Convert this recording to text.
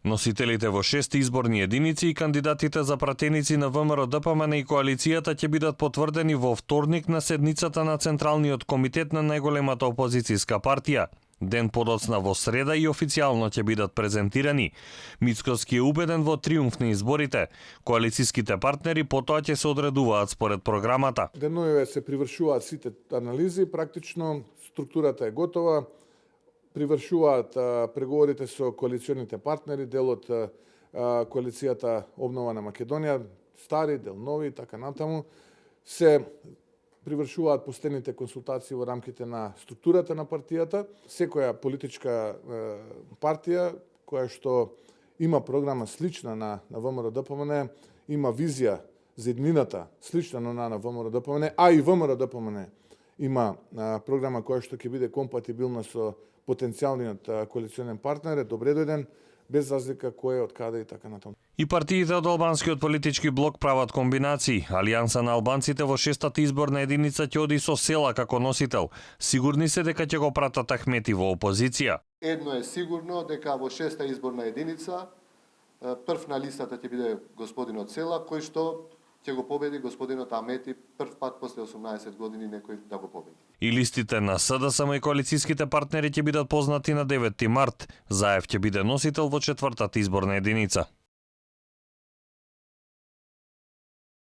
Носителите во 6 изборни единици и кандидатите за пратеници на ВМРО-ДПМН и коалицијата ќе бидат потврдени во вторник на седницата на Централниот комитет на најголемата опозицијска партија. Ден подоцна во среда и официјално ќе бидат презентирани. Мицкоски е убеден во триумф на изборите. Коалицијските партнери потоа ќе се одредуваат според програмата. Деновиве се привршуваат сите анализи, практично структурата е готова. Привршуваат преговорите со коалиционите партнери, дел од коалицијата Обнова на Македонија, стари, дел нови, така натаму. Се привршуваат постојните консултации во рамките на структурата на партијата. Секоја политичка партија која што има програма слична на ВМРО-ДПМН, има визија за иднината слична на ВМРО-ДПМН, а и ВМРО-ДПМН има програма која што ќе биде компатибилна со потенцијалниот коалиционен партнер, добре дојден, без разлика кој е од каде и така натаму. И партиите од албанскиот политички блок прават комбинации. Алијанса на албанците во 6-та изборна единица ќе оди со Села како носител. Сигурни се дека ќе го пратат Ахмети во опозиција. Едно е сигурно дека во 6-та изборна единица прв на листата ќе биде господинот Села, кој што ќе го победи господинот Ахмети прв пат после 18 години некој да го победи. И листите на СДСМ и коалицијските партнери ќе бидат познати на 9 март. Заев ќе биде носител во 4-та изборна единица.